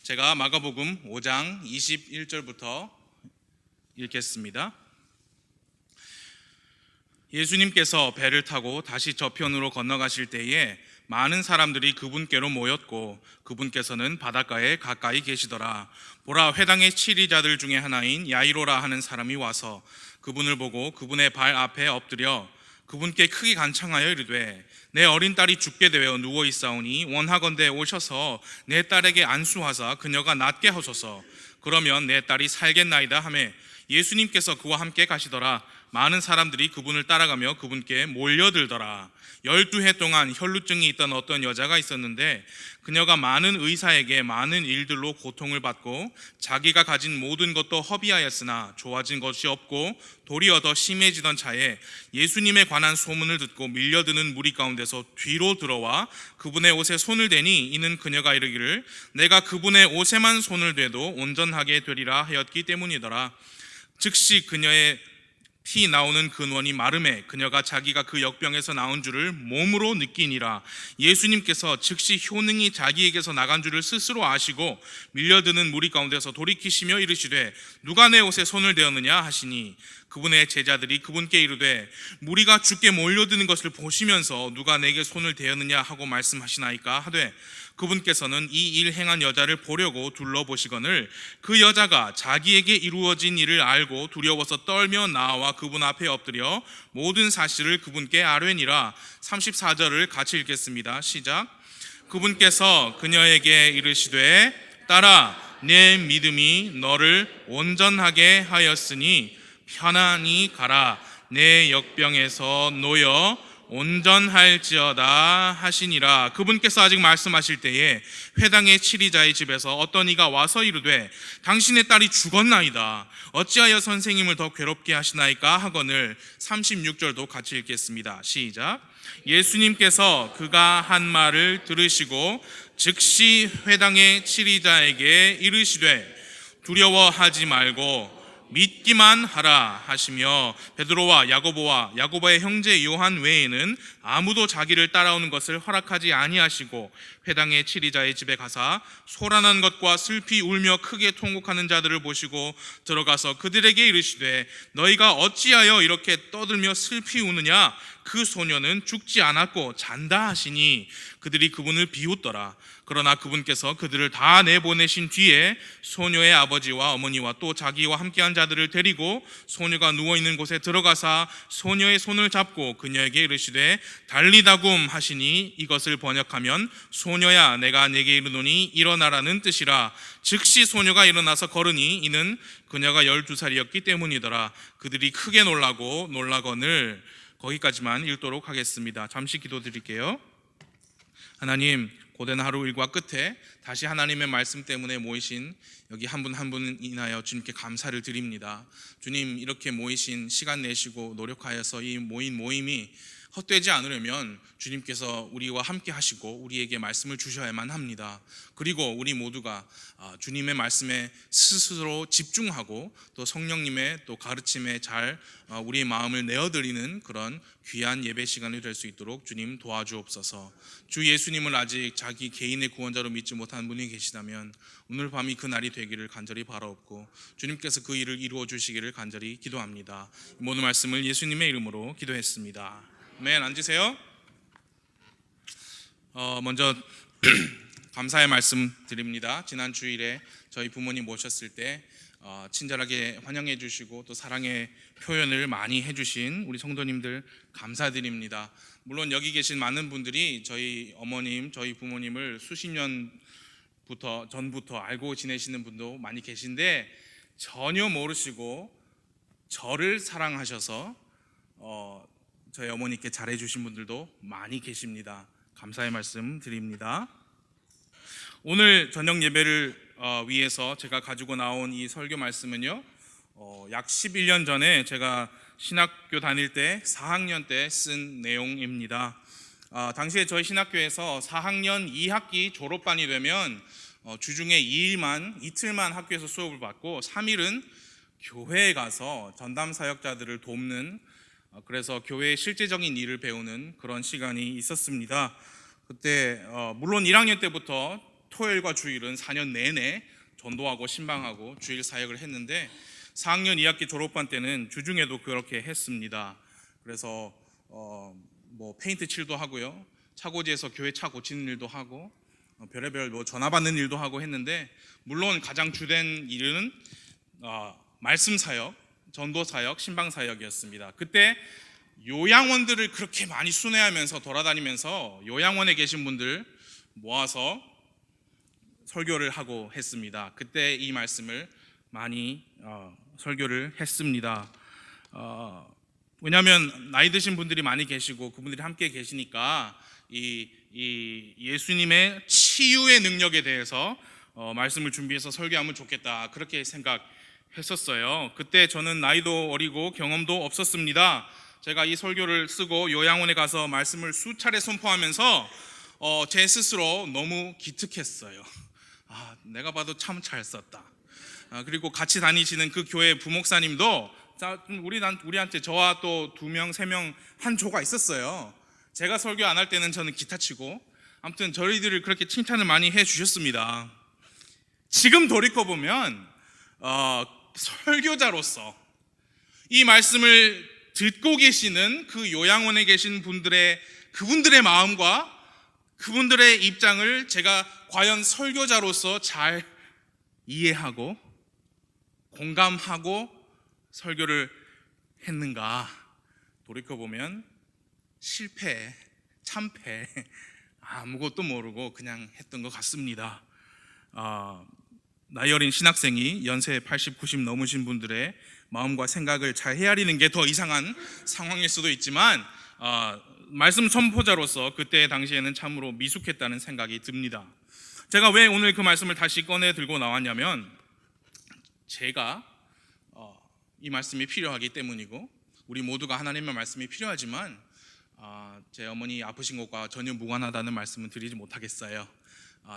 제가 마가복음 5장 21절부터 읽겠습니다. 예수님께서 배를 타고 다시 저편으로 건너가실 때에 많은 사람들이 그분께로 모였고 그분께서는 바닷가에 가까이 계시더라. 보라, 회당의 치리자들 중에 하나인 야이로라 하는 사람이 와서 그분을 보고 그분의 발 앞에 엎드려 그분께 크게 간청하여 이르되 내 어린 딸이 죽게 되어 누워 있사오니 원하건대 오셔서 내 딸에게 안수하사 그녀가 낫게 하소서. 그러면 내 딸이 살겠나이다 하매 예수님께서 그와 함께 가시더라. 많은 사람들이 그분을 따라가며 그분께 몰려들더라. 12해 동안 혈루증이 있던 어떤 여자가 있었는데 그녀가 많은 의사에게 많은 일들로 고통을 받고 자기가 가진 모든 것도 허비하였으나 좋아진 것이 없고 도리어 더 심해지던 차에 예수님에 관한 소문을 듣고 밀려드는 무리 가운데서 뒤로 들어와 그분의 옷에 손을 대니 이는 그녀가 이르기를 내가 그분의 옷에만 손을 대도 온전하게 되리라 하였기 때문이더라. 즉시 그녀의 피 나오는 근원이 마름에 그녀가 자기가 그 역병에서 나온 줄을 몸으로 느끼니라. 예수님께서 즉시 효능이 자기에게서 나간 줄을 스스로 아시고 밀려드는 무리 가운데서 돌이키시며 이르시되 누가 내 옷에 손을 대었느냐 하시니 그분의 제자들이 그분께 이르되 무리가 주께 몰려드는 것을 보시면서 누가 내게 손을 대었느냐 하고 말씀하시나이까 하되 그분께서는 이 일 행한 여자를 보려고 둘러보시거늘 그 여자가 자기에게 이루어진 일을 알고 두려워서 떨며 나와 그분 앞에 엎드려 모든 사실을 그분께 아뢰니라. 34절을 같이 읽겠습니다. 시작. 그분께서 그녀에게 이르시되 딸아, 내 믿음이 너를 온전하게 하였으니 편안히 가라. 내 역병에서 놓여 온전할지어다 하시니라. 그분께서 아직 말씀하실 때에 회당의 치리자의 집에서 어떤 이가 와서 이르되 당신의 딸이 죽었나이다. 어찌하여 선생님을 더 괴롭게 하시나이까 하거늘. 36절도 같이 읽겠습니다. 시작. 예수님께서 그가 한 말을 들으시고 즉시 회당의 치리자에게 이르시되 두려워하지 말고 믿기만 하라 하시며 베드로와 야고보의 형제 요한 외에는 아무도 자기를 따라오는 것을 허락하지 아니하시고 회당의 치리자의 집에 가사 소란한 것과 슬피 울며 크게 통곡하는 자들을 보시고 들어가서 그들에게 이르시되 너희가 어찌하여 이렇게 떠들며 슬피 우느냐? 그 소녀는 죽지 않았고 잔다 하시니 그들이 그분을 비웃더라. 그러나 그분께서 그들을 다 내보내신 뒤에 소녀의 아버지와 어머니와 또 자기와 함께한 자들을 데리고 소녀가 누워있는 곳에 들어가사 소녀의 손을 잡고 그녀에게 이르시되 달리다굼 하시니 이것을 번역하면 소녀야 내가 내게 이르노니 일어나라는 뜻이라. 즉시 소녀가 일어나서 걸으니 이는 그녀가 12살이었기 때문이더라. 그들이 크게 놀라거늘. 거기까지만 읽도록 하겠습니다. 잠시 기도드릴게요. 하나님, 고된 하루 일과 끝에 다시 하나님의 말씀 때문에 모이신 여기 한 분 한 분 인하여 주님께 감사를 드립니다. 주님, 이렇게 모이신 시간 내시고 노력하여서 이 모임이 헛되지 않으려면 주님께서 우리와 함께 하시고 우리에게 말씀을 주셔야만 합니다. 그리고 우리 모두가 주님의 말씀에 스스로 집중하고 또 성령님의 또 가르침에 잘 우리의 마음을 내어드리는 그런 귀한 예배 시간이 될 수 있도록 주님 도와주옵소서. 주 예수님을 아직 자기 개인의 구원자로 믿지 못한 분이 계시다면 오늘 밤이 그 날이 되기를 간절히 바라옵고 주님께서 그 일을 이루어 주시기를 간절히 기도합니다. 모든 말씀을 예수님의 이름으로 기도했습니다. 아멘. 앉으세요. 먼저 감사의 말씀 드립니다. 지난 주일에 저희 부모님 모셨을 때 친절하게 환영해 주시고 또 사랑의 표현을 많이 해주신 우리 성도님들 감사드립니다. 물론 여기 계신 많은 분들이 저희 어머님, 저희 부모님을 수십 년 전부터 알고 지내시는 분도 많이 계신데 전혀 모르시고 저를 사랑하셔서 저희 어머니께 잘해주신 분들도 많이 계십니다. 감사의 말씀 드립니다. 오늘 저녁 예배를 위해서 제가 가지고 나온 이 설교 말씀은요, 약 11년 전에 제가 신학교 다닐 때 4학년 때 쓴 내용입니다. 당시에 저희 신학교에서 4학년 2학기 졸업반이 되면 주중에 이틀만 학교에서 수업을 받고 3일은 교회에 가서 전담 사역자들을 돕는, 그래서 교회의 실제적인 일을 배우는 그런 시간이 있었습니다. 그때 물론 1학년 때부터 토요일과 주일은 4년 내내 전도하고 신방하고 주일 사역을 했는데 4학년 2학기 졸업반 때는 주중에도 그렇게 했습니다. 그래서 페인트 칠도 하고요, 차고지에서 교회 차 고치는 일도 하고 별의별 전화 받는 일도 하고 했는데, 물론 가장 주된 일은 말씀 사역, 전도 사역, 신방 사역이었습니다. 그때 요양원들을 그렇게 많이 순회하면서 돌아다니면서 요양원에 계신 분들 모아서 설교를 하고 했습니다. 그때 이 말씀을 많이 설교를 했습니다. 왜냐하면 나이 드신 분들이 많이 계시고 그분들이 함께 계시니까 이 예수님의 치유의 능력에 대해서 말씀을 준비해서 설교하면 좋겠다, 그렇게 생각했었어요. 그때 저는 나이도 어리고 경험도 없었습니다. 제가 이 설교를 쓰고 요양원에 가서 말씀을 수차례 선포하면서 제 스스로 너무 기특했어요. 내가 봐도 참 잘 썼다. 그리고 같이 다니시는 그 교회 부목사님도 우리한테 저와 또 2명, 3명 한 조가 있었어요. 제가 설교 안 할 때는 저는 기타 치고, 아무튼 저희들을 그렇게 칭찬을 많이 해주셨습니다. 지금 돌이켜보면 설교자로서 이 말씀을 듣고 계시는 그 요양원에 계신 그분들의 마음과 그분들의 입장을 제가 과연 설교자로서 잘 이해하고 공감하고 설교를 했는가, 돌이켜보면 실패, 참패, 아무것도 모르고 그냥 했던 것 같습니다. 나이 어린 신학생이 연세 80, 90 넘으신 분들의 마음과 생각을 잘 헤아리는 게 더 이상한 상황일 수도 있지만 말씀 선포자로서 그때 당시에는 참으로 미숙했다는 생각이 듭니다. 제가 왜 오늘 그 말씀을 다시 꺼내 들고 나왔냐면, 제가 이 말씀이 필요하기 때문이고 우리 모두가 하나님의 말씀이 필요하지만 제 어머니 아프신 것과 전혀 무관하다는 말씀은 드리지 못하겠어요.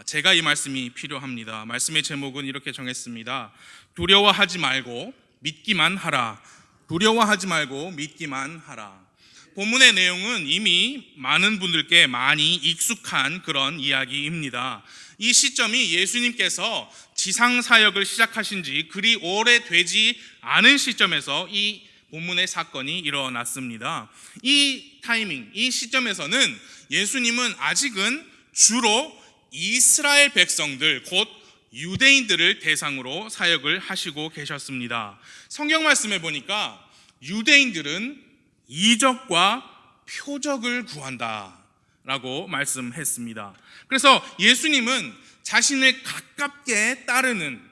제가 이 말씀이 필요합니다. 말씀의 제목은 이렇게 정했습니다. 두려워하지 말고 믿기만 하라. 두려워하지 말고 믿기만 하라. 본문의 내용은 이미 많은 분들께 많이 익숙한 그런 이야기입니다. 이 시점이 예수님께서 지상 사역을 시작하신 지 그리 오래되지 않은 시점에서 이 본문의 사건이 일어났습니다. 이 타이밍, 이 시점에서는 예수님은 아직은 주로 이스라엘 백성들, 곧 유대인들을 대상으로 사역을 하시고 계셨습니다. 성경 말씀에 보니까 유대인들은 이적과 표적을 구한다 라고 말씀했습니다. 그래서 예수님은 자신을 가깝게 따르는,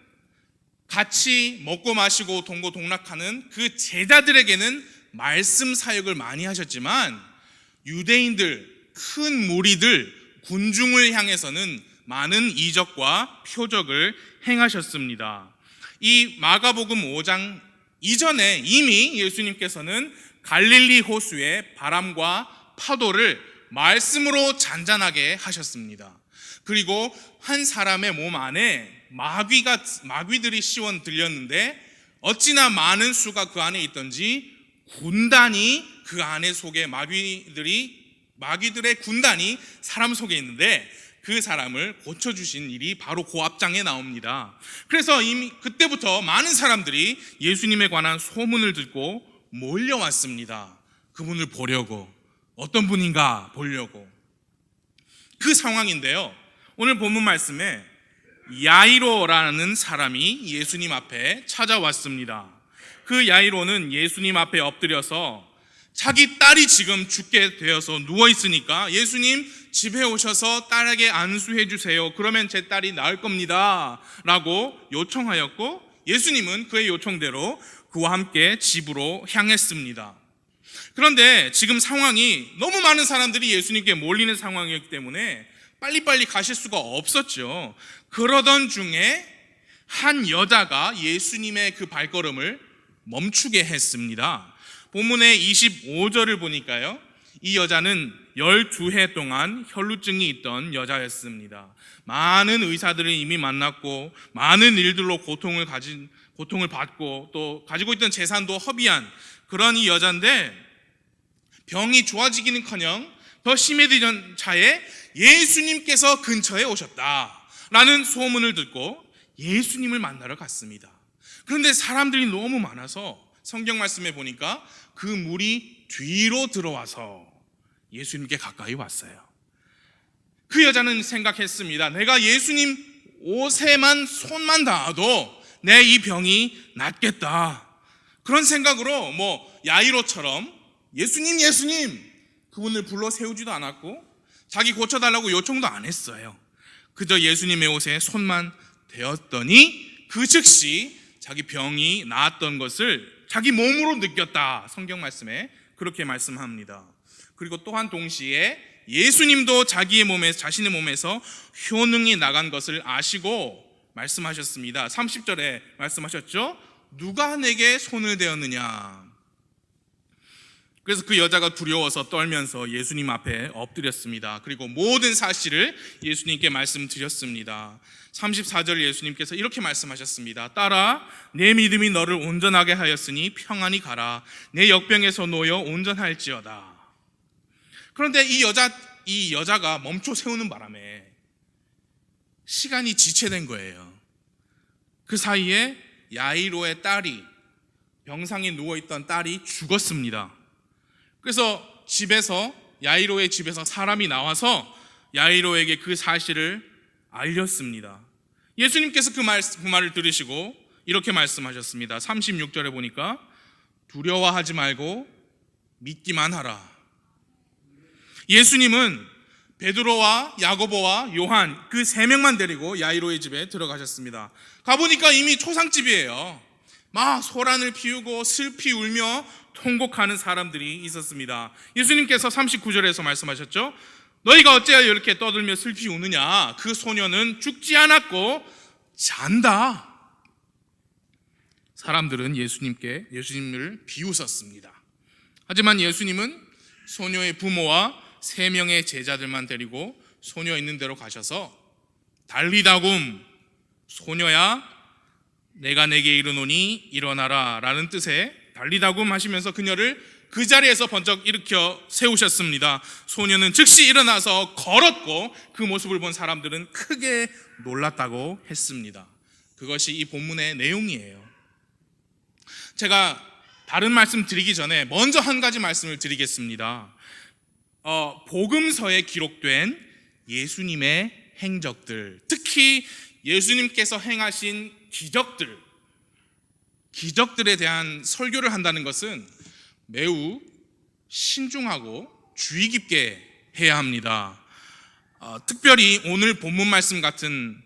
같이 먹고 마시고 동고동락하는 그 제자들에게는 말씀 사역을 많이 하셨지만, 유대인들, 큰 무리들, 군중을 향해서는 많은 이적과 표적을 행하셨습니다. 이 마가복음 5장 이전에 이미 예수님께서는 갈릴리 호수의 바람과 파도를 말씀으로 잔잔하게 하셨습니다. 그리고 한 사람의 몸 안에 마귀들이 씌원 들렸는데 어찌나 많은 수가 그 안에 있던지 군단이 그 안에 속에 마귀들의 군단이 사람 속에 있는데 그 사람을 고쳐주신 일이 바로 그 앞장에 나옵니다. 그래서 이미 그때부터 많은 사람들이 예수님에 관한 소문을 듣고 몰려왔습니다. 그분을 보려고, 어떤 분인가 보려고. 그 상황인데요, 오늘 본문 말씀에 야이로라는 사람이 예수님 앞에 찾아왔습니다. 그 야이로는 예수님 앞에 엎드려서 자기 딸이 지금 죽게 되어서 누워있으니까 예수님 집에 오셔서 딸에게 안수해 주세요. 그러면 제 딸이 나을 겁니다 라고 요청하였고, 예수님은 그의 요청대로 그와 함께 집으로 향했습니다. 그런데 지금 상황이 너무 많은 사람들이 예수님께 몰리는 상황이었기 때문에 빨리빨리 가실 수가 없었죠. 그러던 중에 한 여자가 예수님의 그 발걸음을 멈추게 했습니다. 본문의 25절을 보니까요, 이 여자는 12해 동안 혈루증이 있던 여자였습니다. 많은 의사들을 이미 만났고 많은 일들로 고통을 받고 또 가지고 있던 재산도 허비한 그런 이 여자인데, 병이 좋아지기는커녕 더 심해지던 차에 예수님께서 근처에 오셨다. 라는 소문을 듣고 예수님을 만나러 갔습니다. 그런데 사람들이 너무 많아서 성경 말씀에 보니까 그 물이 뒤로 들어와서 예수님께 가까이 왔어요. 그 여자는 생각했습니다. 내가 예수님 옷에만 손만 닿아도 내 이 병이 낫겠다. 그런 생각으로 야이로처럼 예수님 그분을 불러 세우지도 않았고 자기 고쳐달라고 요청도 안 했어요. 그저 예수님의 옷에 손만 대었더니 그 즉시 자기 병이 나았던 것을 자기 몸으로 느꼈다. 성경 말씀에 그렇게 말씀합니다. 그리고 또한 동시에 예수님도 자신의 몸에서 효능이 나간 것을 아시고 말씀하셨습니다. 30절에 말씀하셨죠. 누가 내게 손을 대었느냐. 그래서 그 여자가 두려워서 떨면서 예수님 앞에 엎드렸습니다. 그리고 모든 사실을 예수님께 말씀드렸습니다. 34절 예수님께서 이렇게 말씀하셨습니다. 딸아, 내 믿음이 너를 온전하게 하였으니 평안히 가라. 내 역병에서 놓여 온전할지어다. 그런데 이 여자가 멈춰 세우는 바람에 시간이 지체된 거예요. 그 사이에 야이로의 딸이, 병상에 누워있던 딸이 죽었습니다. 그래서 야이로의 집에서 사람이 나와서 야이로에게 그 사실을 알렸습니다. 예수님께서 그 말을 들으시고 이렇게 말씀하셨습니다. 36절에 보니까 두려워하지 말고 믿기만 하라. 예수님은 베드로와 야고보와 요한 그 세 명만 데리고 야이로의 집에 들어가셨습니다. 가보니까 이미 초상집이에요. 막 소란을 피우고 슬피 울며 통곡하는 사람들이 있었습니다. 예수님께서 39절에서 말씀하셨죠. 너희가 어찌하여 이렇게 떠들며 슬피 우느냐. 그 소녀는 죽지 않았고 잔다. 사람들은 예수님을 비웃었습니다. 하지만 예수님은 소녀의 부모와 3명의 제자들만 데리고 소녀 있는 데로 가셔서 달리다굼, 소녀야 내가 내게 이르노니 일어나라 라는 뜻의 달리다굼 하시면서 그녀를 그 자리에서 번쩍 일으켜 세우셨습니다. 소녀는 즉시 일어나서 걸었고 그 모습을 본 사람들은 크게 놀랐다고 했습니다. 그것이 이 본문의 내용이에요. 제가 다른 말씀 드리기 전에 먼저 한 가지 말씀을 드리겠습니다. 복음서에 기록된 예수님의 행적들, 특히 예수님께서 행하신 기적들에 대한 설교를 한다는 것은 매우 신중하고 주의 깊게 해야 합니다. 특별히 오늘 본문 말씀 같은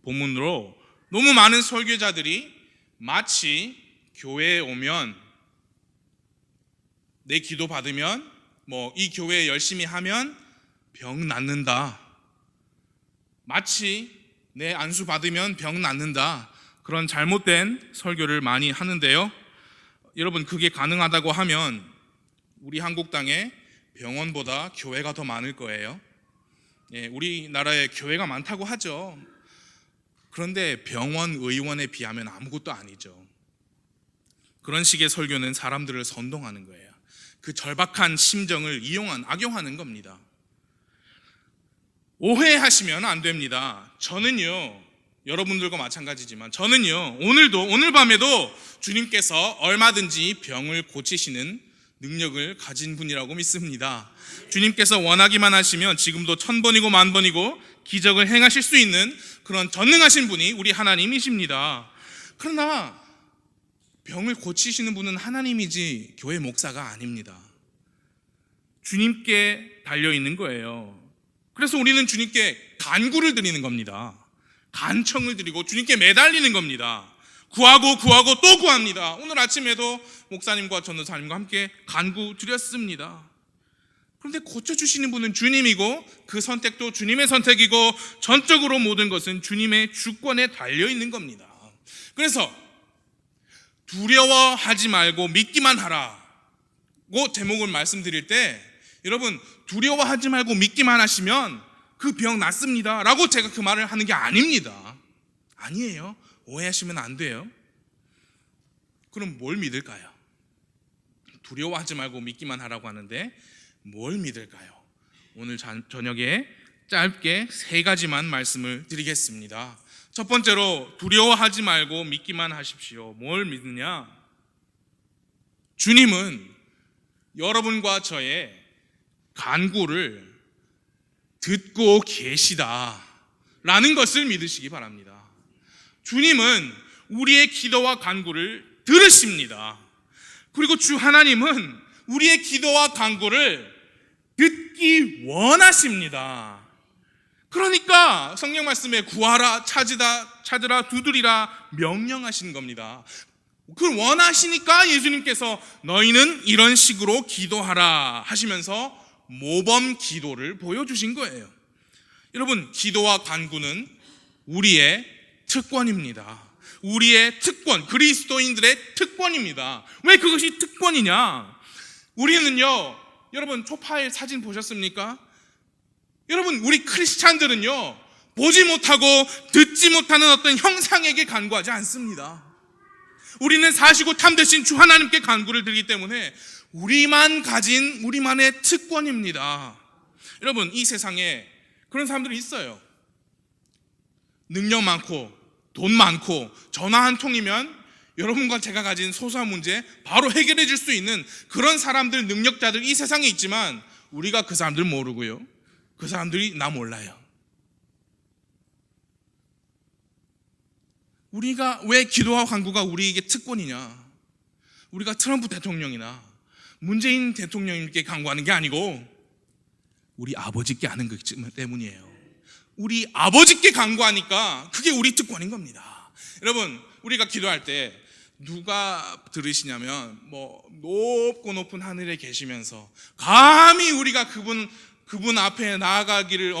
본문으로 너무 많은 설교자들이 마치 교회에 오면 내 기도 받으면 이 교회에 열심히 하면 병 낫는다, 마치 내 안수 받으면 병 낫는다, 그런 잘못된 설교를 많이 하는데요. 여러분, 그게 가능하다고 하면 우리 한국 땅에 병원보다 교회가 더 많을 거예요. 우리나라에 교회가 많다고 하죠. 그런데 병원, 의원에 비하면 아무것도 아니죠. 그런 식의 설교는 사람들을 선동하는 거예요. 그 절박한 심정을 악용하는 겁니다. 오해하시면 안 됩니다. 저는요, 여러분들과 마찬가지지만 저는요, 오늘 밤에도 주님께서 얼마든지 병을 고치시는 능력을 가진 분이라고 믿습니다. 주님께서 원하기만 하시면 지금도 1000번이고 10,000번이고 기적을 행하실 수 있는 그런 전능하신 분이 우리 하나님이십니다. 그러나 병을 고치시는 분은 하나님이지 교회 목사가 아닙니다. 주님께 달려있는 거예요. 그래서 우리는 주님께 간구를 드리는 겁니다. 간청을 드리고 주님께 매달리는 겁니다. 구하고 또 구합니다. 오늘 아침에도 목사님과 전도사님과 함께 간구 드렸습니다. 그런데 고쳐주시는 분은 주님이고 그 선택도 주님의 선택이고 전적으로 모든 것은 주님의 주권에 달려있는 겁니다. 그래서 두려워하지 말고 믿기만 하라고 제목을 말씀드릴 때, 여러분, 두려워하지 말고 믿기만 하시면 그 병 낫습니다 라고 제가 그 말을 하는 게 아닙니다. 아니에요. 오해하시면 안 돼요. 그럼 뭘 믿을까요? 두려워하지 말고 믿기만 하라고 하는데 뭘 믿을까요? 오늘 저녁에 짧게 세 가지만 말씀을 드리겠습니다. 첫 번째로 두려워하지 말고 믿기만 하십시오. 뭘 믿느냐? 주님은 여러분과 저의 간구를 듣고 계시다라는 것을 믿으시기 바랍니다. 주님은 우리의 기도와 간구를 들으십니다. 그리고 주 하나님은 우리의 기도와 간구를 듣기 원하십니다. 그러니까 성경 말씀에 구하라, 찾으라, 두드리라 명령하신 겁니다. 그걸 원하시니까 예수님께서 너희는 이런 식으로 기도하라 하시면서 모범 기도를 보여주신 거예요. 여러분, 기도와 간구는 우리의 특권입니다. 우리의 특권, 그리스도인들의 특권입니다. 왜 그것이 특권이냐? 우리는요, 여러분 초파일 사진 보셨습니까? 여러분, 우리 크리스찬들은요, 보지 못하고 듣지 못하는 어떤 형상에게 간구하지 않습니다. 우리는 사시고 참되신 주 하나님께 간구를 드리기 때문에 우리만 가진 우리만의 특권입니다. 여러분, 이 세상에 그런 사람들이 있어요. 능력 많고 돈 많고 전화 한 통이면 여러분과 제가 가진 소소한 문제 바로 해결해 줄 수 있는 그런 사람들, 능력자들 이 세상에 있지만 우리가 그 사람들 모르고요, 그 사람들이 나 몰라요. 우리가 왜 기도와 간구가 우리에게 특권이냐? 우리가 트럼프 대통령이나 문재인 대통령님께 간구하는 게 아니고 우리 아버지께 하는 것 때문이에요. 우리 아버지께 간구하니까 그게 우리 특권인 겁니다. 여러분, 우리가 기도할 때 누가 들으시냐면 높고 높은 하늘에 계시면서 감히 우리가 그분 앞에 나아가기를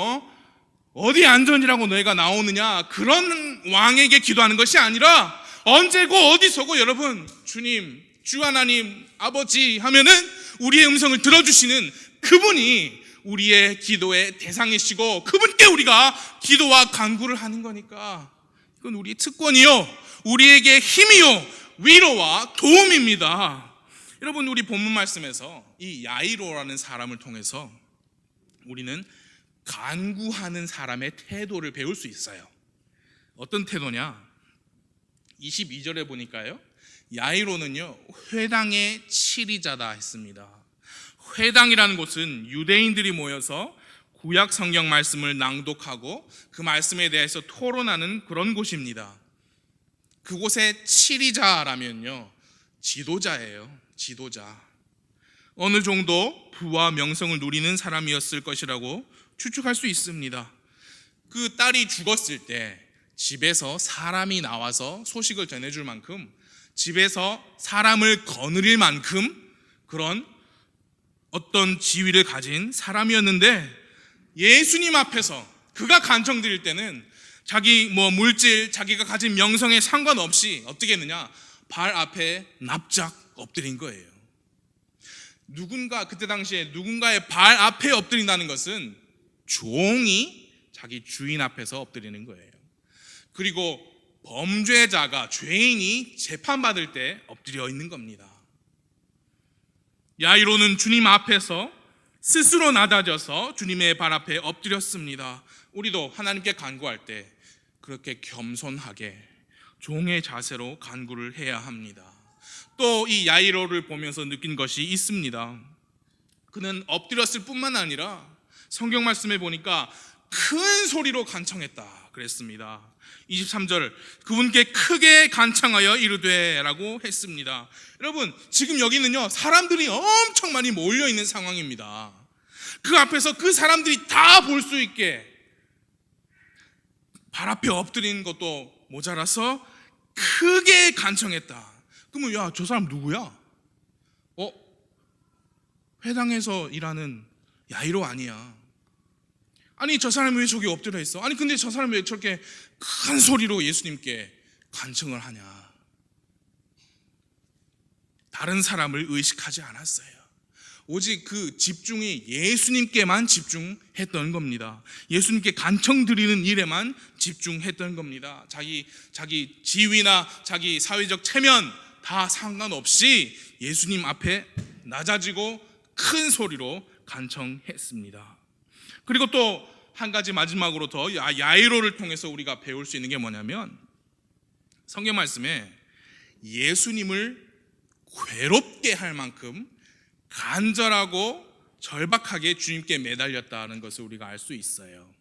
어디 안전이라고 너희가 나오느냐, 그런 왕에게 기도하는 것이 아니라 언제고 어디서고 여러분, 주님, 주 하나님, 아버지 하면은 우리의 음성을 들어주시는 그분이 우리의 기도의 대상이시고 그분께 우리가 기도와 간구를 하는 거니까 이건 우리의 특권이요, 우리에게 힘이요, 위로와 도움입니다. 여러분, 우리 본문 말씀에서 이 야이로라는 사람을 통해서 우리는 간구하는 사람의 태도를 배울 수 있어요. 어떤 태도냐? 22절에 보니까요, 야이로는요 회당의 치리자다 했습니다. 회당이라는 곳은 유대인들이 모여서 구약 성경 말씀을 낭독하고 그 말씀에 대해서 토론하는 그런 곳입니다. 그곳의 치리자라면요, 지도자예요. 지도자. 어느 정도 부와 명성을 누리는 사람이었을 것이라고 추측할 수 있습니다. 그 딸이 죽었을 때 집에서 사람이 나와서 소식을 전해줄 만큼, 집에서 사람을 거느릴 만큼 그런 어떤 지위를 가진 사람이었는데, 예수님 앞에서 그가 간청 드릴 때는 자기 물질, 자기가 가진 명성에 상관없이 어떻게 했느냐? 발 앞에 납작 엎드린 거예요. 그때 당시에 누군가의 발 앞에 엎드린다는 것은 종이 자기 주인 앞에서 엎드리는 거예요. 그리고 범죄자가, 죄인이 재판받을 때 엎드려 있는 겁니다. 야이로는 주님 앞에서 스스로 낮아져서 주님의 발 앞에 엎드렸습니다. 우리도 하나님께 간구할 때 그렇게 겸손하게 종의 자세로 간구를 해야 합니다. 또 이 야이로를 보면서 느낀 것이 있습니다. 그는 엎드렸을 뿐만 아니라 성경 말씀에 보니까 큰 소리로 간청했다 그랬습니다. 23절, 그분께 크게 간청하여 이르되 라고 했습니다. 여러분, 지금 여기는요 사람들이 엄청 많이 몰려있는 상황입니다. 그 앞에서 그 사람들이 다 볼 수 있게 발 앞에 엎드리는 것도 모자라서 크게 간청했다. 그러면 야, 저 사람 누구야? 회당에서 일하는 야이로 아니야? 아니, 저 사람이 왜 저기 엎드려 있어? 아니, 근데 저 사람이 왜 저렇게 큰 소리로 예수님께 간청을 하냐? 다른 사람을 의식하지 않았어요. 오직 그 집중이 예수님께만 집중했던 겁니다. 예수님께 간청 드리는 일에만 집중했던 겁니다. 자기 지위나 자기 사회적 체면 다 상관없이 예수님 앞에 낮아지고 큰 소리로 간청했습니다. 그리고 또 한 가지 마지막으로 더 야이로를 통해서 우리가 배울 수 있는 게 뭐냐면, 성경 말씀에 예수님을 괴롭게 할 만큼 간절하고 절박하게 주님께 매달렸다는 것을 우리가 알 수 있어요.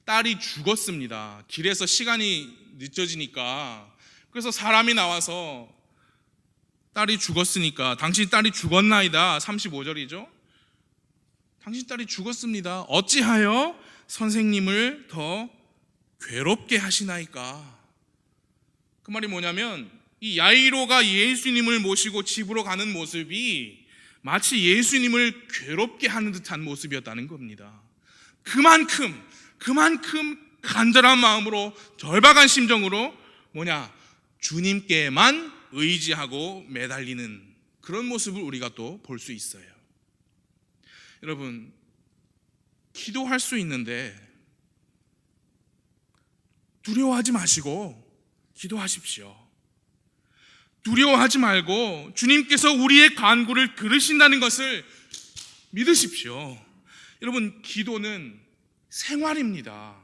딸이 죽었습니다. 길에서 시간이 늦어지니까, 그래서 사람이 나와서 딸이 죽었으니까, 당신 딸이 죽었나이다. 35절이죠. 당신 딸이 죽었습니다. 어찌하여 선생님을 더 괴롭게 하시나이까? 그 말이 뭐냐면, 이 야이로가 예수님을 모시고 집으로 가는 모습이 마치 예수님을 괴롭게 하는 듯한 모습이었다는 겁니다. 그만큼 간절한 마음으로, 절박한 심정으로 주님께만 의지하고 매달리는 그런 모습을 우리가 또 볼 수 있어요. 여러분, 기도할 수 있는데 두려워하지 마시고 기도하십시오. 두려워하지 말고 주님께서 우리의 간구를 들으신다는 것을 믿으십시오. 여러분, 기도는 생활입니다.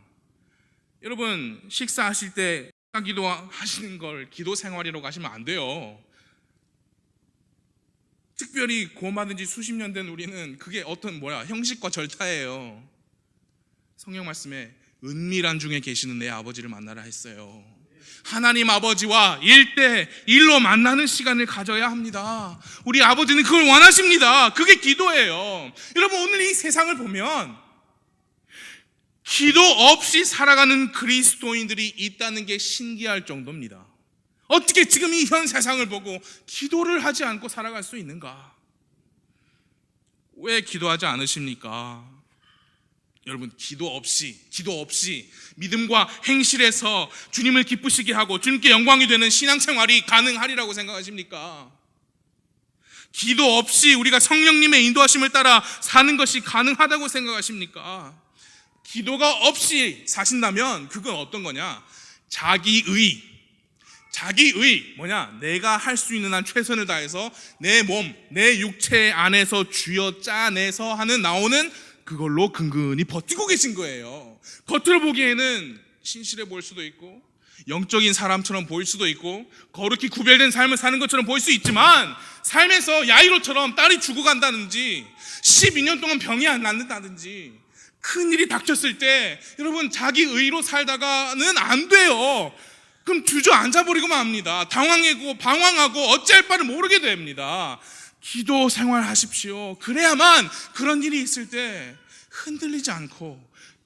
여러분, 식사하실 때 기도하시는 걸 기도 생활이라고 하시면 안 돼요. 특별히 구원받은 지 수십 년 된 우리는 그게 어떤 형식과 절차예요. 성경 말씀에 은밀한 중에 계시는 내 아버지를 만나라 했어요. 하나님 아버지와 1대1로 만나는 시간을 가져야 합니다. 우리 아버지는 그걸 원하십니다. 그게 기도예요. 여러분, 오늘 이 세상을 보면 기도 없이 살아가는 그리스도인들이 있다는 게 신기할 정도입니다. 어떻게 지금 이 현 세상을 보고 기도를 하지 않고 살아갈 수 있는가? 왜 기도하지 않으십니까? 여러분, 기도 없이 믿음과 행실에서 주님을 기쁘시게 하고 주님께 영광이 되는 신앙생활이 가능하리라고 생각하십니까? 기도 없이 우리가 성령님의 인도하심을 따라 사는 것이 가능하다고 생각하십니까? 기도가 없이 사신다면 그건 어떤 거냐? 자기의 내가 할 수 있는 한 최선을 다해서 내 몸, 내 육체 안에서 쥐어 짜내서 나오는 그걸로 근근히 버티고 계신 거예요. 겉으로 보기에는 신실해 보일 수도 있고 영적인 사람처럼 보일 수도 있고 거룩히 구별된 삶을 사는 것처럼 보일 수 있지만, 삶에서 야이로처럼 딸이 죽어간다든지 12년 동안 병이 안 낫는다든지 큰일이 닥쳤을 때 여러분, 자기 의로 살다가는 안 돼요. 그럼 주저앉아버리고만 합니다. 당황하고 방황하고 어찌할 바를 모르게 됩니다. 기도 생활하십시오. 그래야만 그런 일이 있을 때 흔들리지 않고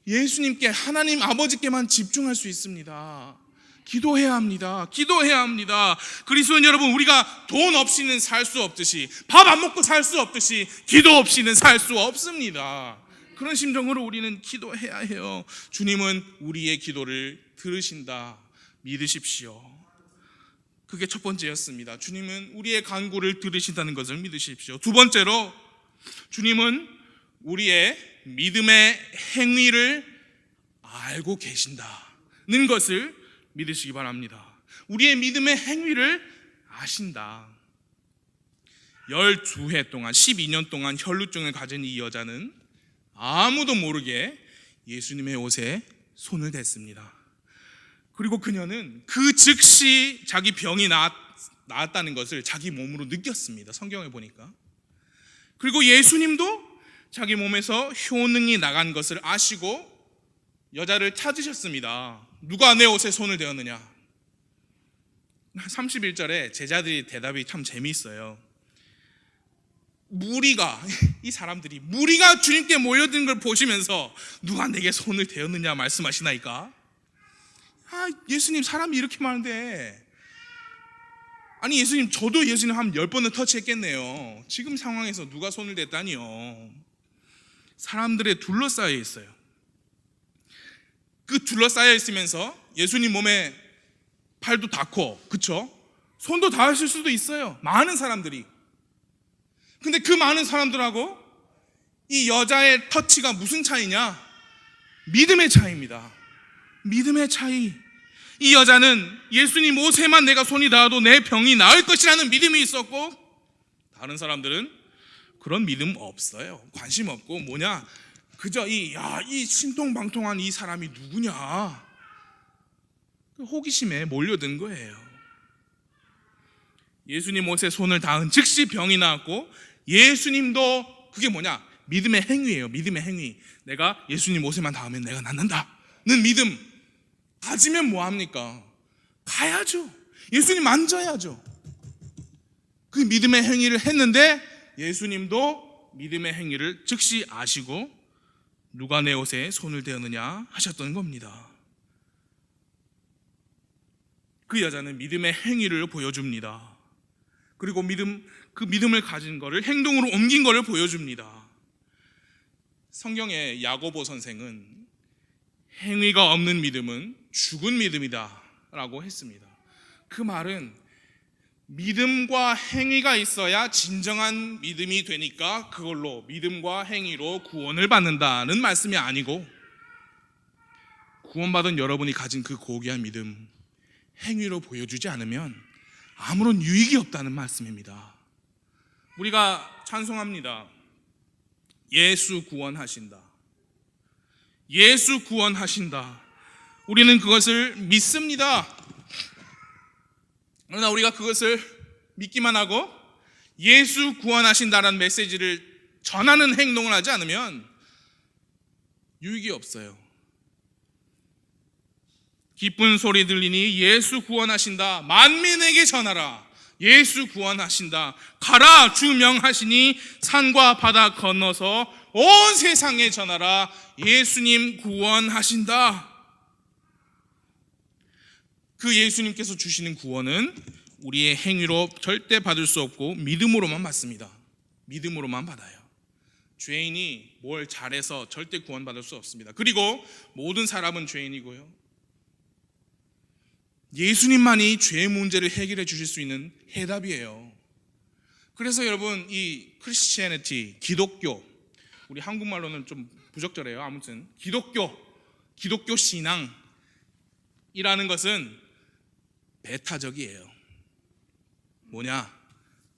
예수님께, 하나님 아버지께만 집중할 수 있습니다. 기도해야 합니다. 그리스도인 여러분, 우리가 돈 없이는 살 수 없듯이, 밥 안 먹고 살 수 없듯이 기도 없이는 살 수 없습니다. 그런 심정으로 우리는 기도해야 해요. 주님은 우리의 기도를 들으신다. 믿으십시오. 그게 첫 번째였습니다. 주님은 우리의 간구를 들으신다는 것을 믿으십시오. 두 번째로, 주님은 우리의 믿음의 행위를 알고 계신다는 것을 믿으시기 바랍니다. 우리의 믿음의 행위를 아신다. 12해 동안, 12년 동안 혈루증을 가진 이 여자는 아무도 모르게 예수님의 옷에 손을 댔습니다. 그리고 그녀는 그 즉시 자기 병이 나았다는 것을 자기 몸으로 느꼈습니다. 성경에 보니까. 그리고 예수님도 자기 몸에서 효능이 나간 것을 아시고 여자를 찾으셨습니다. 누가 내 옷에 손을 대었느냐? 31절에 제자들이 대답이 참 재미있어요. 이 사람들이 무리가 주님께 모여든 걸 보시면서 누가 내게 손을 대었느냐 말씀하시나이까? 예수님, 사람이 이렇게 많은데, 아니 예수님, 저도 예수님 한 10번은 터치했겠네요. 지금 상황에서 누가 손을 댔다니요? 사람들의 둘러싸여 있어요. 그 둘러싸여 있으면서 예수님 몸에 팔도 닿고, 그쵸? 손도 닿으실 수도 있어요. 많은 사람들이. 근데 그 많은 사람들하고 이 여자의 터치가 무슨 차이냐? 믿음의 차이입니다. 믿음의 차이. 이 여자는 예수님 옷에만 내가 손이 닿아도 내 병이 나을 것이라는 믿음이 있었고, 다른 사람들은 그런 믿음 없어요. 관심 없고 그저 이 신통방통한 이 사람이 누구냐, 그 호기심에 몰려든 거예요. 예수님 옷에 손을 닿은 즉시 병이 나았고, 예수님도 그게 뭐냐? 믿음의 행위예요. 믿음의 행위. 내가 예수님 옷에만 닿으면 내가 낫는다는 믿음 가지면 뭐합니까? 가야죠. 예수님 만져야죠. 그 믿음의 행위를 했는데 예수님도 믿음의 행위를 즉시 아시고 누가 내 옷에 손을 대었느냐 하셨던 겁니다. 그 여자는 믿음의 행위를 보여줍니다. 그리고 그 믿음을 가진 것을 행동으로 옮긴 것을 보여줍니다. 성경의 야고보 선생은 행위가 없는 믿음은 죽은 믿음이다 라고 했습니다. 그 말은 믿음과 행위가 있어야 진정한 믿음이 되니까 그걸로 믿음과 행위로 구원을 받는다는 말씀이 아니고, 구원받은 여러분이 가진 그 고귀한 믿음 행위로 보여주지 않으면 아무런 유익이 없다는 말씀입니다. 우리가 찬송합니다. 예수 구원하신다. 예수 구원하신다. 우리는 그것을 믿습니다. 그러나 우리가 그것을 믿기만 하고 예수 구원하신다라는 메시지를 전하는 행동을 하지 않으면 유익이 없어요. 기쁜 소리 들리니 예수 구원하신다. 만민에게 전하라. 예수 구원하신다. 가라 주 명하시니 산과 바다 건너서 온 세상에 전하라. 예수님 구원하신다. 그 예수님께서 주시는 구원은 우리의 행위로 절대 받을 수 없고 믿음으로만 받습니다. 믿음으로만 받아요. 죄인이 뭘 잘해서 절대 구원받을 수 없습니다. 그리고 모든 사람은 죄인이고요, 예수님만이 죄의 문제를 해결해 주실 수 있는 해답이에요. 그래서 여러분, 이 크리스티애니티, 기독교, 우리 한국말로는 좀 부적절해요. 아무튼 기독교 신앙이라는 것은 배타적이에요. 뭐냐?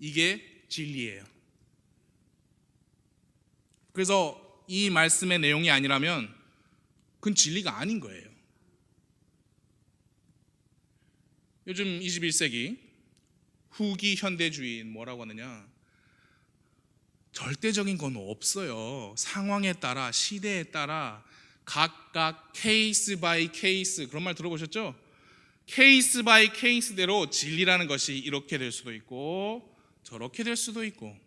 이게 진리예요. 그래서 이 말씀의 내용이 아니라면 그건 진리가 아닌 거예요. 요즘 21세기 후기 현대주의는 뭐라고 하느냐? 절대적인 건 없어요. 상황에 따라, 시대에 따라 각각 케이스 바이 케이스, 그런 말 들어보셨죠? 케이스 바이 케이스대로 진리라는 것이 이렇게 될 수도 있고 저렇게 될 수도 있고,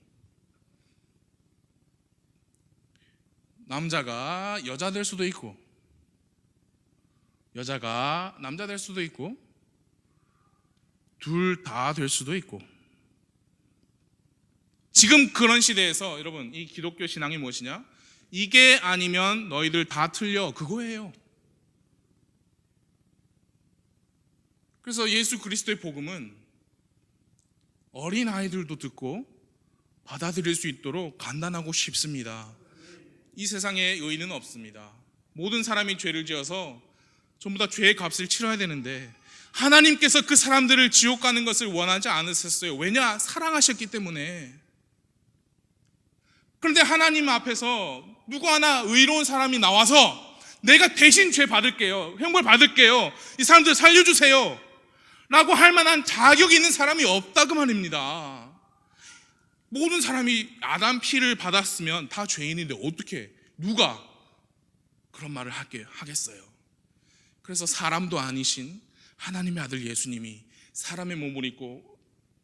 남자가 여자 될 수도 있고 여자가 남자 될 수도 있고 둘 다 될 수도 있고. 지금 그런 시대에서 여러분, 이 기독교 신앙이 무엇이냐? 이게 아니면 너희들 다 틀려, 그거예요. 그래서 예수 그리스도의 복음은 어린 아이들도 듣고 받아들일 수 있도록 간단하고 쉽습니다. 이 세상에 의인은 없습니다. 모든 사람이 죄를 지어서 전부 다 죄의 값을 치러야 되는데 하나님께서 그 사람들을 지옥 가는 것을 원하지 않으셨어요. 왜냐? 사랑하셨기 때문에. 그런데 하나님 앞에서 누구 하나 의로운 사람이 나와서 내가 대신 죄 받을게요, 형벌 받을게요, 이 사람들 살려주세요 라고 할 만한 자격이 있는 사람이 없다고 말입니다. 모든 사람이 아담 피를 받았으면 다 죄인인데 어떻게, 누가 그런 말을 하겠어요? 그래서 사람도 아니신 하나님의 아들 예수님이 사람의 몸을 입고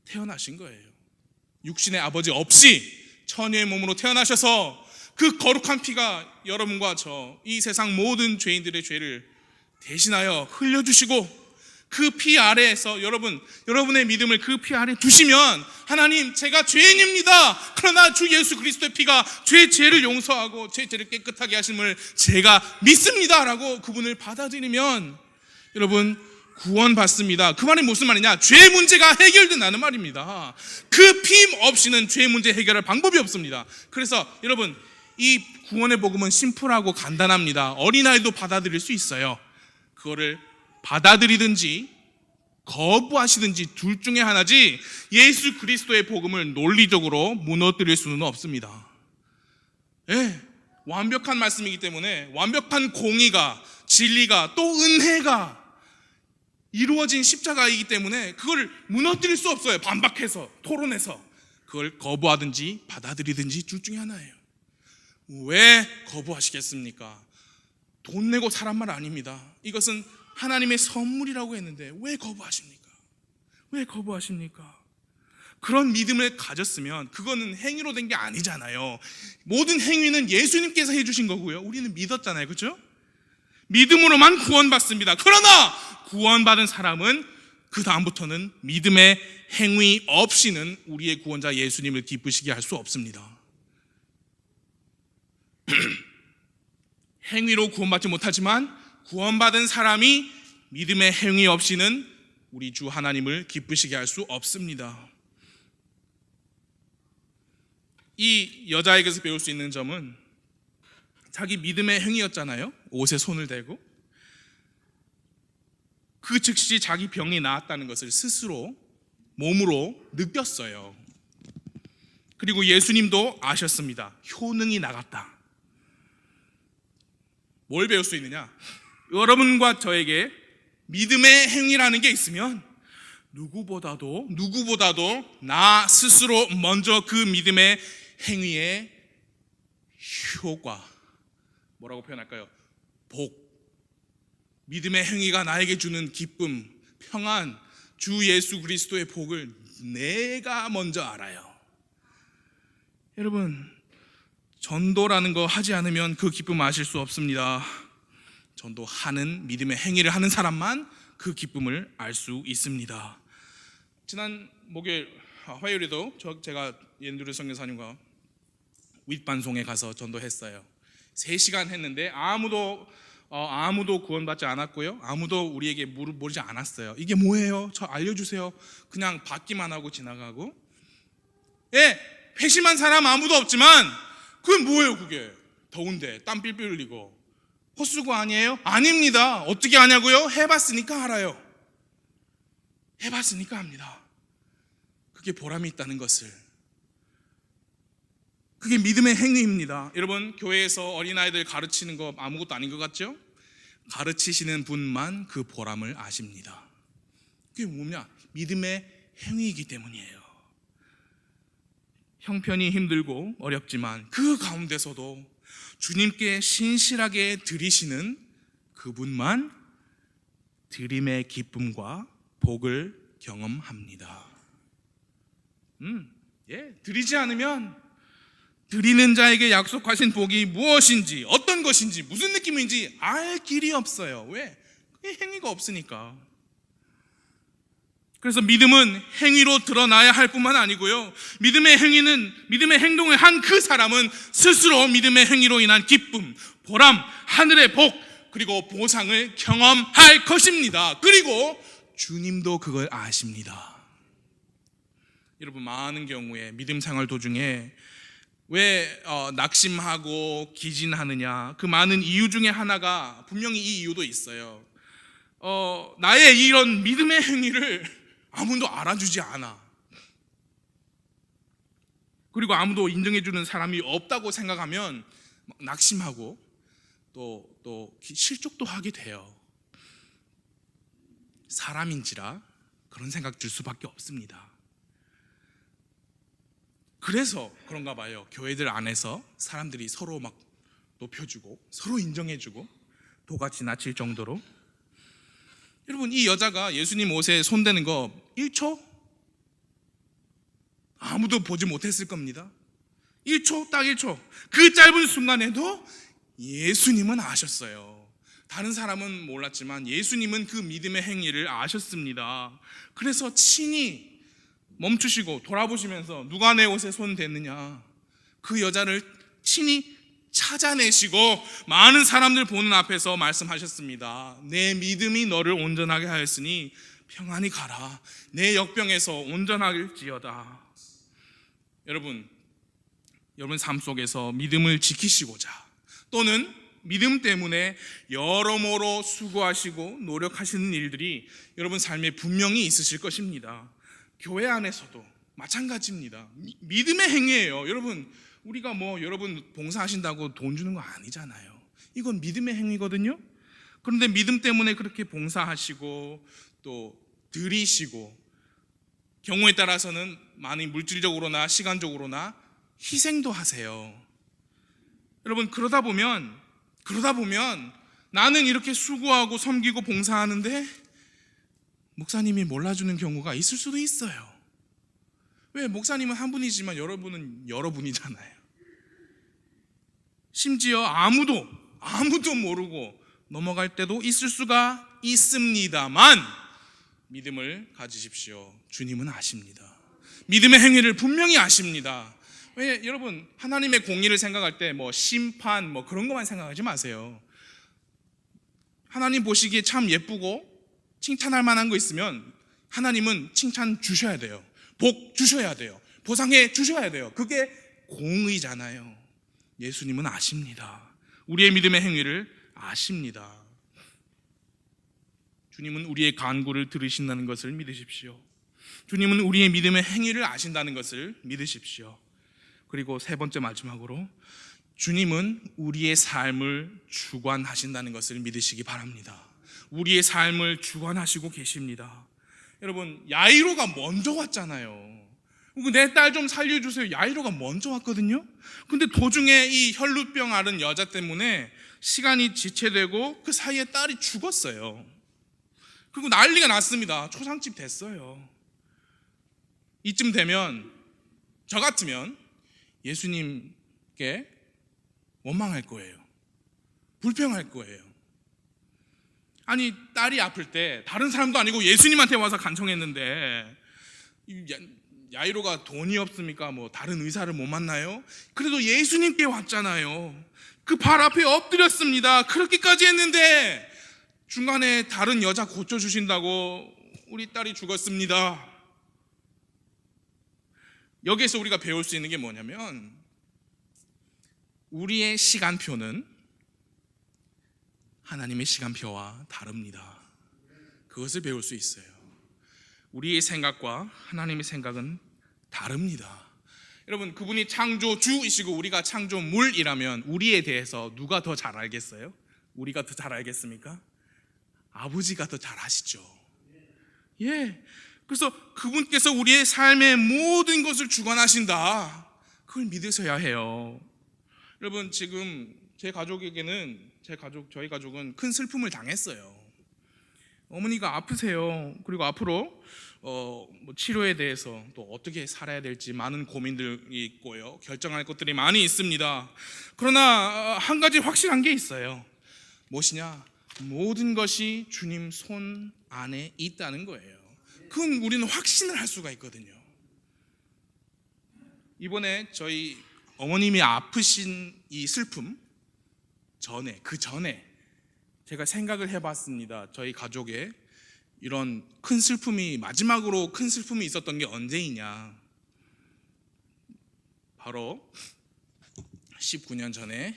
태어나신 거예요. 육신의 아버지 없이 처녀의 몸으로 태어나셔서 그 거룩한 피가 여러분과 저, 이 세상 모든 죄인들의 죄를 대신하여 흘려주시고, 그 피 아래에서 여러분의 믿음을 그 피 아래 두시면, 하나님, 제가 죄인입니다. 그러나 주 예수 그리스도의 피가 죄를 용서하고 죄를 깨끗하게 하심을 제가 믿습니다 라고 그분을 받아들이면 여러분 구원받습니다. 그 말이 무슨 말이냐? 죄 문제가 해결된다는 말입니다. 그 피 없이는 죄 문제 해결할 방법이 없습니다. 그래서 여러분, 이 구원의 복음은 심플하고 간단합니다. 어린아이도 받아들일 수 있어요. 그거를 받아들이든지 거부하시든지 둘 중에 하나지, 예수 그리스도의 복음을 논리적으로 무너뜨릴 수는 없습니다. 예, 완벽한 말씀이기 때문에 완벽한 공의가, 진리가, 또 은혜가 이루어진 십자가이기 때문에 그걸 무너뜨릴 수 없어요. 반박해서, 토론해서. 그걸 거부하든지 받아들이든지 둘 중에 하나예요. 왜 거부하시겠습니까? 돈 내고 사람 말 아닙니다. 이것은 하나님의 선물이라고 했는데 왜 거부하십니까? 왜 거부하십니까? 그런 믿음을 가졌으면 그거는 행위로 된 게 아니잖아요. 모든 행위는 예수님께서 해주신 거고요. 우리는 믿었잖아요. 그렇죠? 믿음으로만 구원받습니다. 그러나 구원받은 사람은 그 다음부터는 믿음의 행위 없이는 우리의 구원자 예수님을 기쁘시게 할 수 없습니다. 행위로 구원받지 못하지만 구원받은 사람이 믿음의 행위 없이는 우리 주 하나님을 기쁘시게 할 수 없습니다. 이 여자에게서 배울 수 있는 점은 자기 믿음의 행위였잖아요. 옷에 손을 대고 그 즉시 자기 병이 나았다는 것을 스스로 몸으로 느꼈어요. 그리고 예수님도 아셨습니다. 효능이 나갔다. 뭘 배울 수 있느냐? 여러분과 저에게 믿음의 행위라는 게 있으면 누구보다도 나 스스로 먼저 그 믿음의 행위의 효과, 뭐라고 표현할까요? 복, 믿음의 행위가 나에게 주는 기쁨, 평안, 주 예수 그리스도의 복을 내가 먼저 알아요. 여러분, 전도라는 거 하지 않으면 그 기쁨 아실 수 없습니다. 전도하는 믿음의 행위를 하는 사람만 그 기쁨을 알 수 있습니다. 지난 목요일 화요일에도 제가 옌드류 선교사님과 윗반송에 가서 전도했어요. 3시간 했는데 아무도 구원받지 않았고요. 아무도 우리에게 물어보지 않았어요. 이게 뭐예요? 저 알려주세요. 그냥 받기만 하고 지나가고. 예, 회심한 사람 아무도 없지만 그게 뭐예요? 그게 더운데 땀 삘삘 흘리고 헛수고 아니에요? 아닙니다. 어떻게 아냐고요? 해봤으니까 알아요. 해봤으니까 압니다. 그게 보람이 있다는 것을. 그게 믿음의 행위입니다. 여러분, 교회에서 어린아이들 가르치는 거 아무것도 아닌 것 같죠? 가르치시는 분만 그 보람을 아십니다. 그게 뭐냐? 믿음의 행위이기 때문이에요. 형편이 힘들고 어렵지만 그 가운데서도 주님께 신실하게 드리시는 그분만 드림의 기쁨과 복을 경험합니다. 드리지 않으면 드리는 자에게 약속하신 복이 무엇인지, 어떤 것인지, 무슨 느낌인지 알 길이 없어요. 왜? 그게 행위가 없으니까. 그래서 믿음은 행위로 드러나야 할 뿐만 아니고요, 믿음의 행동을 한 그 사람은 스스로 믿음의 행위로 인한 기쁨, 보람, 하늘의 복, 그리고 보상을 경험할 것입니다. 그리고 주님도 그걸 아십니다. 여러분, 많은 경우에 믿음 생활 도중에 왜 낙심하고 기진하느냐, 그 많은 이유 중에 하나가 분명히 이 이유도 있어요. 나의 이런 믿음의 행위를 아무도 알아주지 않아. 그리고 아무도 인정해주는 사람이 없다고 생각하면 낙심하고 또 실족도 하게 돼요. 사람인지라 그런 생각 들 수밖에 없습니다. 그래서 그런가 봐요. 교회들 안에서 사람들이 서로 막 높여주고 서로 인정해주고 도가 지나칠 정도로. 여러분, 이 여자가 예수님 옷에 손대는 거 1초? 아무도 보지 못했을 겁니다. 1초, 딱 1초. 그 짧은 순간에도 예수님은 아셨어요. 다른 사람은 몰랐지만 예수님은 그 믿음의 행위를 아셨습니다. 그래서 친히 멈추시고 돌아보시면서 누가 내 옷에 손 댔느냐, 그 여자를 친히 찾아내시고 많은 사람들 보는 앞에서 말씀하셨습니다. 내 믿음이 너를 온전하게 하였으니 평안히 가라. 내 역병에서 온전할지어다. 여러분 삶 속에서 믿음을 지키시고자, 또는 믿음 때문에 여러모로 수고하시고 노력하시는 일들이 여러분 삶에 분명히 있으실 것입니다. 교회 안에서도 마찬가지입니다. 믿음의 행위예요. 여러분, 우리가 뭐 여러분 봉사하신다고 돈 주는 거 아니잖아요. 이건 믿음의 행위거든요. 그런데 믿음 때문에 그렇게 봉사하시고 또 드리시고 경우에 따라서는 많이 물질적으로나 시간적으로나 희생도 하세요. 여러분 그러다 보면 나는 이렇게 수고하고 섬기고 봉사하는데 목사님이 몰라주는 경우가 있을 수도 있어요. 왜? 목사님은 한 분이지만 여러분은 여러 분이잖아요. 심지어 아무도 모르고 넘어갈 때도 있을 수가 있습니다만 믿음을 가지십시오. 주님은 아십니다. 믿음의 행위를 분명히 아십니다. 왜? 여러분 하나님의 공의를 생각할 때 뭐 심판 뭐 그런 것만 생각하지 마세요. 하나님 보시기에 참 예쁘고 칭찬할 만한 거 있으면 하나님은 칭찬 주셔야 돼요. 복 주셔야 돼요. 보상해 주셔야 돼요. 그게 공의잖아요. 예수님은 아십니다. 우리의 믿음의 행위를 아십니다. 주님은 우리의 간구를 들으신다는 것을 믿으십시오. 주님은 우리의 믿음의 행위를 아신다는 것을 믿으십시오. 그리고 세 번째 마지막으로 주님은 우리의 삶을 주관하신다는 것을 믿으시기 바랍니다. 우리의 삶을 주관하시고 계십니다. 여러분 야이로가 먼저 왔잖아요. 내 딸 좀 살려주세요. 야이로가 먼저 왔거든요. 근데 도중에 이 혈루병 앓은 여자 때문에 시간이 지체되고 그 사이에 딸이 죽었어요. 그리고 난리가 났습니다. 초상집 됐어요. 이쯤 되면 저 같으면 예수님께 원망할 거예요. 불평할 거예요. 아니 딸이 아플 때 다른 사람도 아니고 예수님한테 와서 간청했는데 야이로가 돈이 없습니까? 뭐 다른 의사를 못 만나요? 그래도 예수님께 왔잖아요. 그 발 앞에 엎드렸습니다. 그렇게까지 했는데 중간에 다른 여자 고쳐주신다고 우리 딸이 죽었습니다. 여기에서 우리가 배울 수 있는 게 뭐냐면 우리의 시간표는 하나님의 시간표와 다릅니다. 그것을 배울 수 있어요. 우리의 생각과 하나님의 생각은 다릅니다. 여러분 그분이 창조주이시고 우리가 창조물이라면 우리에 대해서 누가 더 잘 알겠어요? 우리가 더 잘 알겠습니까? 아버지가 더 잘 아시죠. 예. 그래서 그분께서 우리의 삶의 모든 것을 주관하신다. 그걸 믿으셔야 해요. 여러분 지금 저희 가족은 큰 슬픔을 당했어요. 어머니가 아프세요. 그리고 앞으로 치료에 대해서 또 어떻게 살아야 될지 많은 고민들이 있고요. 결정할 것들이 많이 있습니다. 그러나 한 가지 확실한 게 있어요. 무엇이냐? 모든 것이 주님 손 안에 있다는 거예요. 그건 우리는 확신을 할 수가 있거든요. 이번에 저희 어머님이 아프신 이 슬픔 그 전에 제가 생각을 해봤습니다. 저희 가족에 이런 마지막으로 큰 슬픔이 있었던 게 언제이냐. 바로 19년 전에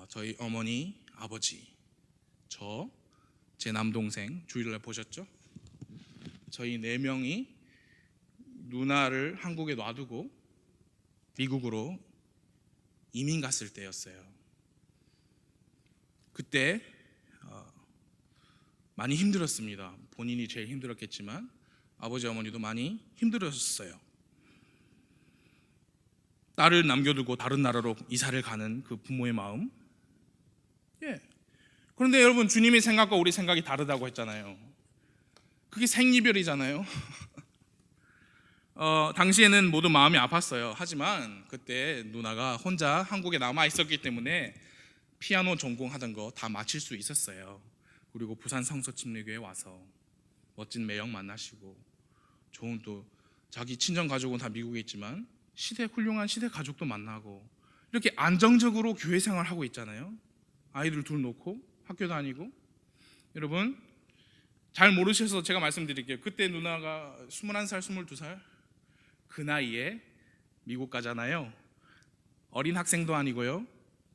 저희 어머니, 아버지, 제 남동생 주일날 보셨죠? 저희 4명이 누나를 한국에 놔두고 미국으로 이민 갔을 때였어요. 그때 많이 힘들었습니다. 본인이 제일 힘들었겠지만 아버지 어머니도 많이 힘들었어요. 딸을 남겨두고 다른 나라로 이사를 가는 그 부모의 마음. 예. 그런데 여러분 주님의 생각과 우리 생각이 다르다고 했잖아요. 그게 생이별이잖아요. 당시에는 모두 마음이 아팠어요. 하지만 그때 누나가 혼자 한국에 남아 있었기 때문에 피아노 전공하던 거 다 마칠 수 있었어요. 그리고 부산 성서침례교회 와서 멋진 매형 만나시고 좋은 또 자기 친정 가족은 다 미국에 있지만 훌륭한 시대 가족도 만나고 이렇게 안정적으로 교회 생활하고 있잖아요. 아이들 둘 놓고 학교 다니고. 여러분 잘 모르셔서 제가 말씀드릴게요. 그때 누나가 21살, 22살 그 나이에 미국 가잖아요. 어린 학생도 아니고요.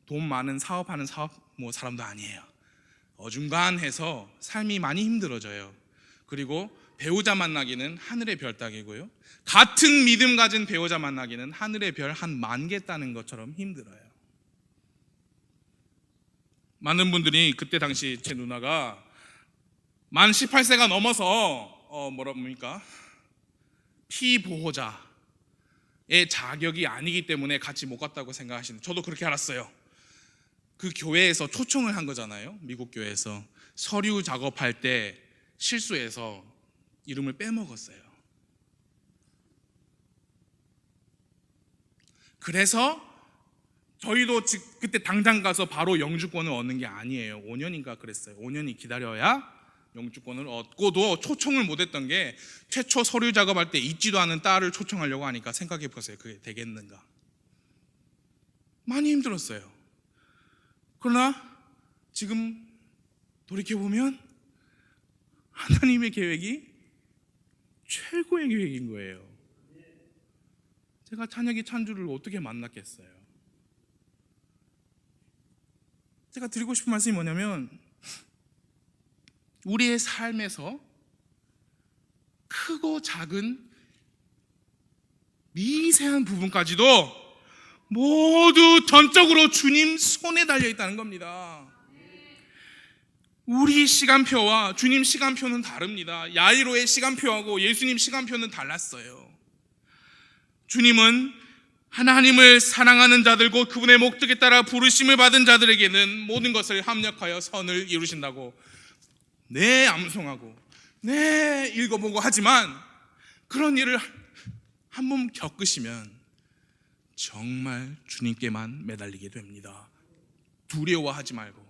돈 많은 사업하는 사람도 아니에요. 어중간해서 삶이 많이 힘들어져요. 그리고 배우자 만나기는 하늘의 별 따기고요, 같은 믿음 가진 배우자 만나기는 하늘의 별 한 10,000개 따는 것처럼 힘들어요. 많은 분들이 그때 당시 제 누나가 만 18세가 넘어서 피보호자의 자격이 아니기 때문에 같이 못 갔다고 생각하시는, 저도 그렇게 알았어요. 그 교회에서 초청을 한 거잖아요. 미국 교회에서 서류 작업할 때 실수해서 이름을 빼먹었어요. 그래서 저희도 그때 당장 가서 바로 영주권을 얻는 게 아니에요. 5년인가 그랬어요. 5년이 기다려야 영주권을 얻고도 초청을 못했던 게, 최초 서류 작업할 때 있지도 않은 딸을 초청하려고 하니까 생각해 보세요. 그게 되겠는가? 많이 힘들었어요. 그러나 지금 돌이켜보면 하나님의 계획이 최고의 계획인 거예요. 제가 찬혁이 찬주를 어떻게 만났겠어요? 제가 드리고 싶은 말씀이 뭐냐면, 우리의 삶에서 크고 작은 미세한 부분까지도 모두 전적으로 주님 손에 달려 있다는 겁니다. 우리 시간표와 주님 시간표는 다릅니다. 야이로의 시간표하고 예수님 시간표는 달랐어요. 주님은 하나님을 사랑하는 자들, 곧 그분의 목적에 따라 부르심을 받은 자들에게는 모든 것을 합력하여 선을 이루신다고 암송하고 읽어보고 하지만, 그런 일을 한 번 겪으시면 정말 주님께만 매달리게 됩니다. 두려워하지 말고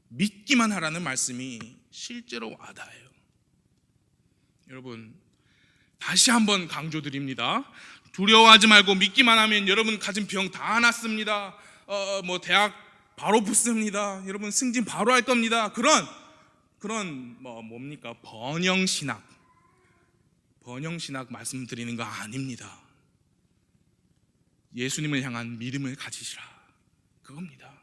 믿기만 하라는 말씀이 실제로 와닿아요. 여러분, 다시 한번 강조드립니다. 두려워하지 말고 믿기만 하면 여러분 가진 병 다 낫습니다. 대학 바로 붙습니다. 여러분 승진 바로 할 겁니다. 그런 번영신학 말씀드리는 거 아닙니다. 예수님을 향한 믿음을 가지시라, 그겁니다.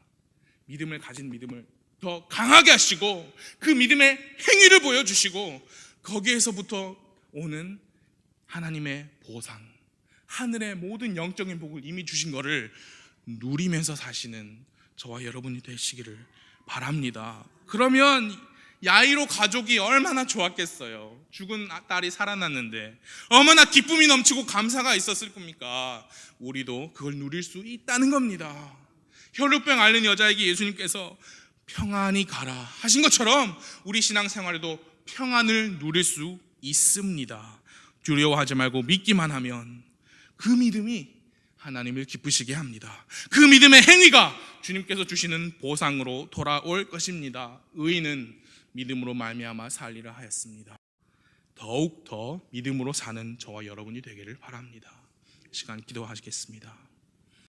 믿음을 가진 믿음을 더 강하게 하시고, 그 믿음의 행위를 보여주시고, 거기에서부터 오는 하나님의 보상, 하늘의 모든 영적인 복을 이미 주신 거를 누리면서 사시는 저와 여러분이 되시기를 바랍니다. 그러면 야이로 가족이 얼마나 좋았겠어요. 죽은 딸이 살아났는데 얼마나 기쁨이 넘치고 감사가 있었을 겁니까? 우리도 그걸 누릴 수 있다는 겁니다. 혈루병 앓는 여자에게 예수님께서 평안히 가라 하신 것처럼 우리 신앙생활에도 평안을 누릴 수 있습니다. 두려워하지 말고 믿기만 하면 그 믿음이 하나님을 기쁘시게 합니다. 그 믿음의 행위가 주님께서 주시는 보상으로 돌아올 것입니다. 의인은 믿음으로 말미암아 살리라 하였습니다. 더욱 더 믿음으로 사는 저와 여러분이 되기를 바랍니다. 시간 기도하시겠습니다.